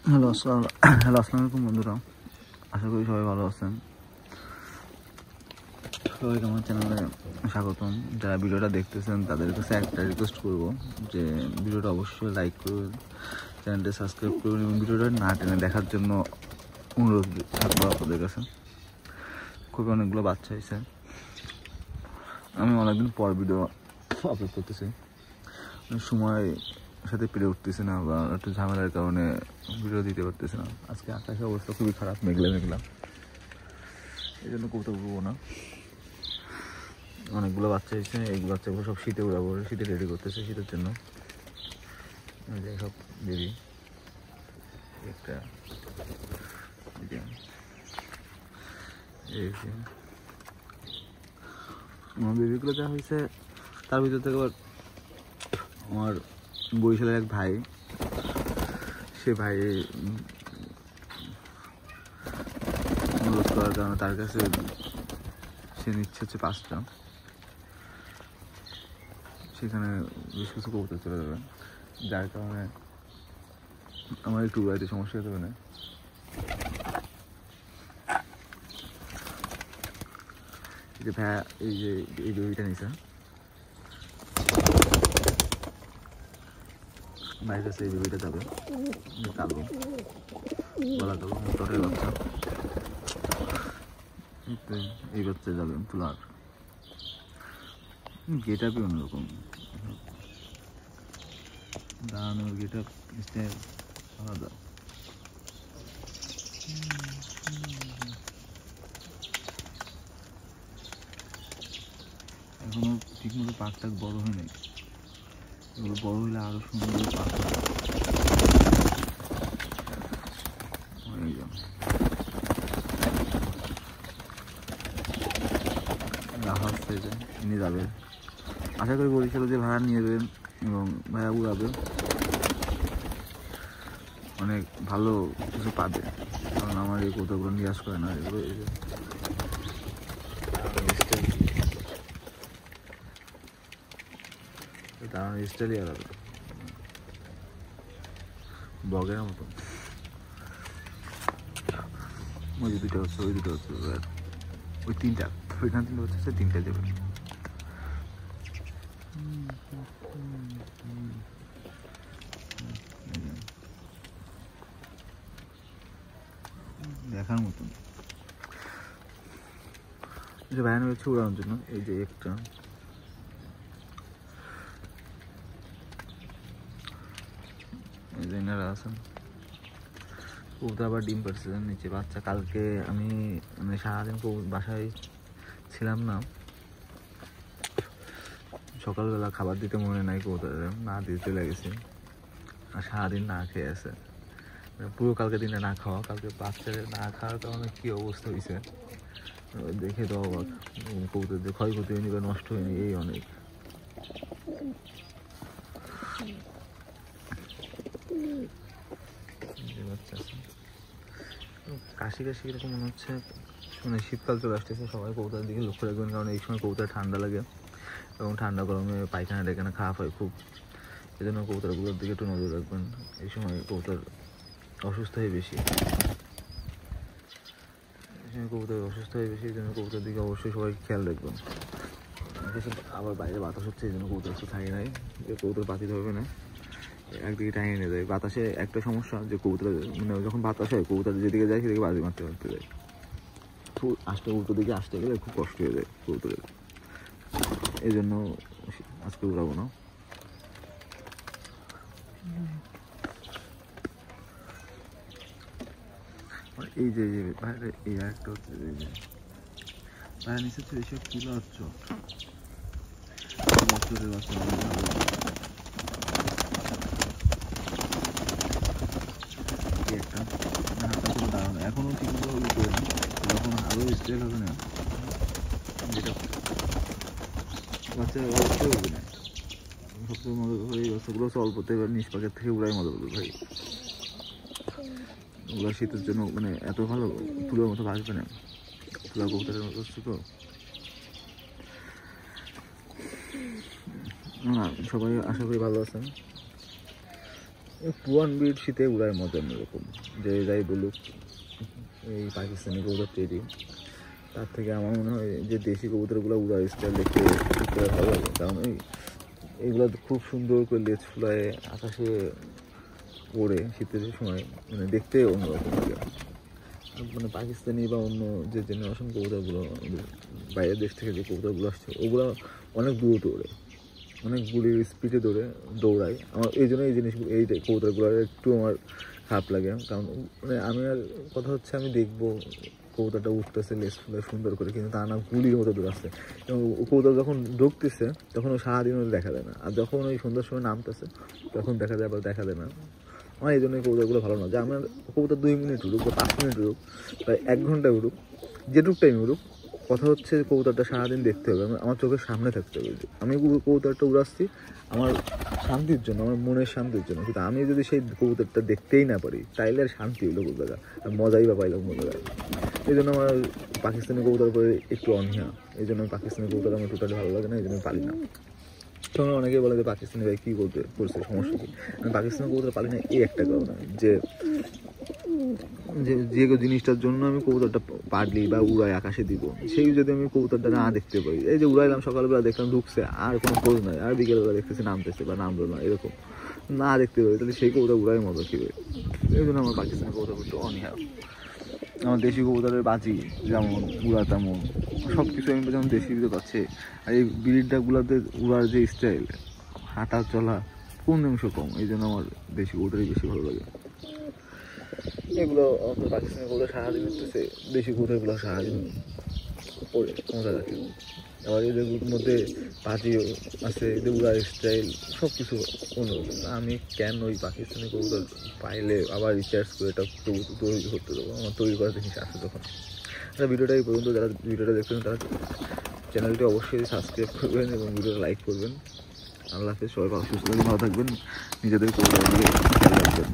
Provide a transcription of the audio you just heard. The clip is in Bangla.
আসসালামু আলাইকুম বন্ধুরা, আশা করি সবাই ভালো আছেন। সবাইকে আমার চ্যানেলে স্বাগতম। যারা ভিডিওটা দেখতেছেন তাদের কাছে একটা রিকোয়েস্ট করব যে ভিডিওটা অবশ্যই লাইক করবেন, চ্যানেলটা সাবস্ক্রাইব করবেন এবং ভিডিওটা না টেনে দেখার জন্য অনুরোধ থাকবো আপনাদের কাছে। খুবই অনেকগুলো বাচ্চা হয়েছে, আমি অনেকদিন পর ভিডিও আপলোড করতেছি, সময় সাথে পেরে উঠতেছে না বা একটু ঝামেলার কারণে ভিডিও দিতে পারতেছে না। আজকে আকাশের অবস্থা খুবই খারাপ, মেঘলা মেঘলা, এই জন্য কবুতর উড়বো না। অনেকগুলো বাচ্চা এসেছে, এই বাচ্চাগুলো সব শীতে উড়াবো, শীতে রেডি করতেছে শীতের জন্য। সব বেবি একটা আমার বেবিগুলো যা হয়েছে তার ভিতর থেকে আবার আমার বরিশালের এক ভাই, সে ভাই অনুরোধ করার কারণে তার কাছে সে নিচ্ছে হচ্ছে 5টা, সেখানে বেশ কিছু কবুতর চলে যাবে, যার কারণে আমার একটু উড়াইতে সমস্যা হতে পারে। এই যে ভাইয়া এই বেবিটা নিছে ভাইয়ের কাছে, এই বেবিটা যাবে কালো গলা কালো মোটরের বাচ্চা, এই বাচ্চা যাবে তুলার। গেট আপই অন্যরকম, দাঁড়ানোর গেট আপ স্টাইল আলাদা। এখনো ঠিক মতো পাকটা বড় হয় নাই, এগুলো বড় হইলে আরো সুন্দর পাক নিয়ে যাবে। আশা করি বরিশালে যে ভাড়া নিয়ে যাবেন এবং ভাড়া উড়াবে, অনেক ভালো কিছু পাবে, কারণ আমার এই কৌতাগুলো নিরাশ করে না। এগুলো দাঁড়ানোর স্টাইলই আলাদা, বগের মতো। ওই দুটো হচ্ছে, ওই দুটো হচ্ছে, ওই তিনটা, ওইখান থেকে হচ্ছে 3টা যাবে। দেখার মতন যে ভয়ানক হচ্ছে উড়ানোর জন্য। এই যে একটা এনারা আছেন, কবুতর আবার ডিম পারছে নিচে বাচ্চা। কালকে আমি মানে সারাদিন বাসায় ছিলাম না, সকালবেলা খাবার দিতে মনে নাই, কবুতরে না দিতে চলে গেছে, আর সারাদিন না খেয়ে আছে, পুরো কালকে দিনে না খাওয়া। কালকে বাচ্চাদের না খাওয়ার কারণে কি অবস্থা হয়েছে দেখে তো অবাক। কবুতর যে ক্ষয়ক্ষতি হয়নি বা নষ্ট হয়নি এই অনেক। কাশি কাশি এরকম মনে হচ্ছে, মানে শীতকাল চলে আসতেছে, সবাই কবুতরের দিকে লক্ষ্য রাখবেন, কারণ এই সময় কবুতর ঠান্ডা লাগে এবং ঠান্ডা গরমে পায়খানা টায়খানা খারাপ হয় খুব, এই জন্য কবুতরগুলোর দিকে একটু নজর রাখবেন। এই সময় কবুতর অসুস্থ হয় বেশি, এই সময় কবুতর অসুস্থ হয় বেশি, এই জন্য কবুতরের দিকে অবশ্যই সবাই খেয়াল রাখবেন। আবার বাইরে বাতাস হচ্ছে, এই জন্য কবুতর একটু থাকে নাই, যে কবুতর পাতি ধরবে না, একদিকে টাঙিয়ে নিয়ে যায়। বাতাসে একটা সমস্যা যে কবুতর মানে যখন বাতাস হয় কবুতর যেদিকে যায় সেদিকে বাজি মারতে মারতে যায়, খুব আসতে উল্টো দিকে আসতে গেলে খুব কষ্ট হয়ে যায় কবুতরের। এই জন্য আজকে উড়াবো না। এই যে বাইরে এই একটা হচ্ছে বাইরে নিচে তো এইসব তুলা হচ্ছে বছরের বাচ্চা একটা হাতটা করে দাঁড়ানো, এখনো ঠিক মতো করে না, যখন আরো স্ট্রেল হবে না যেটা বাচ্চা অবশ্যই হবে না। সবচেয়ে মজা হয় এই বাচ্চাগুলো অল্পতে এবার নিজ পাকের থেকে উড়াই মজা করবে ভাই। ওগুলো শীতের জন্য মানে এত ভালো, তুলার মতো ভাসবে না, তুলা কবুতরের মতো হচ্ছে তো। সবাই আশা করি ভালো আছেন। পুরান ব্রিড শীতে উড়ায় মজা অন্যরকম, যে যাই বলুক এই পাকিস্তানি কবুতর টেডি, তার থেকে আমার মনে হয় যে দেশি কবুতরগুলো উড়ার স্টাইল দেখতে খুব করে ভালো লাগে। কারণ এইগুলো খুব সুন্দর করে লেজ ফুলায় আকাশে ওড়ে শীতের সময়, মানে দেখতে অন্যরকম লাগে। মানে পাকিস্তানি বা অন্য যে জেনারেশন কবুতরগুলো বাইরের দেশ থেকে যে কবুতরগুলো আসছে ওগুলো অনেক দূরত্ব ওড়ে, অনেক গুলির স্পিডে দৌড়ায়। আমার এই জন্য এই জিনিসগুলো এই কবুতরগুলো একটু আমার খারাপ লাগে। কারণ মানে আমি আর কথা হচ্ছে আমি দেখবো কবুতরটা উঠতেছে লেজ ফুলে সুন্দর করে, কিন্তু তা না গুলির মতো দৌড়াচ্ছে। এবং কবুতর যখন ঢুকতেছে তখন ওই সারাদিন ওদের দেখা যায় না, আর যখন ওই সন্ধ্যার সময় নামতেছে তখন দেখা যায়, আবার দেখা যায় না। আমার এই জন্য কবুতরগুলো ভালো না, যে আমার কবুতর 2 মিনিট উড়ুক বা 5 মিনিট উড়ুক বা 1 ঘন্টা উড়ুক, যেটুক টাইম উড়ুক, কথা হচ্ছে কবুতরটা সারাদিন দেখতে হবে, আমার চোখের সামনে থাকতে হবে। আমি কবুতরটা উড়াচ্ছি আমার শান্তির জন্য, আমার মনের শান্তির জন্য, কিন্তু আমি যদি সেই কবুতরটা দেখতেই না পারি তাইলে আর শান্তি হইলো কোন জায়গা, আর মজাই বা পাইলাম কোন জায়গায়। এই জন্য আমার পাকিস্তানি কবুতর করে একটু অনীহা, এই জন্য পাকিস্তানি কবুতর আমার টোটালি ভালো লাগে না, এই জন্য পালি না। তখন অনেকেই বলে যে পাকিস্তানি ভাই কী করছে, সমস্যা কি? আমি পাকিস্তানি কবুতর পালি না এই একটা কারণে, যে যে জিনিসটার জন্য আমি কবুতরটা পারলি বা উড়াই আকাশে দিব, সেই যদি আমি কবুতরটা না দেখতে পাই, এই যে উড়াইলাম সকালবেলা দেখলাম ঢুকছে আর কোনো খোঁজ নাই, আর বিকেলবেলা দেখতেছি নামতেছে বা নামলো না, এরকম না দেখতে পাই, তাহলে সেই কবুতর উড়াই মজা খেয়ে। এই জন্য আমার পাকিস্তানি কবুতর করতে অনীহা। আমার দেশি কবুতরের বাজি যেমন উড়া তেমন সব কিছু আমি যেমন দেশি ভিতরে পাচ্ছে, আর এই ব্রিডগুলোতে উড়ার যে স্টাইল, হাঁটা চলা কোন অংশ কম, এই জন্য আমার দেশি কবুতরই বেশি ভালো লাগে। এগুলো পাকিস্তানি কবুতর সারাদিন উঠতেছে, দেশি কবুতরগুলো সারাদিন পরে মজা রাখে। আবার এদের মধ্যে বাজিও আছে, এদের উড়ার স্টাইল সব কিছু অন্যরকম। আমি কেন ওই পাকিস্তানি কবুতর পাইলে আবার রিচার্জ করে এটা তৈরি করতে দেবো, আমার তৈরি করার জিনিস আছে তখন। ভিডিওটা এই পর্যন্ত যারা ভিডিওটা দেখছেন তারা চ্যানেলটি অবশ্যই সাবস্ক্রাইব করবেন এবং ভিডিওটা লাইক করবেন। আল্লাহ হাফেজ, সবাই সুস্থ ভালো থাকবেন, নিজেদের কবুতর খেয়াল রাখবেন।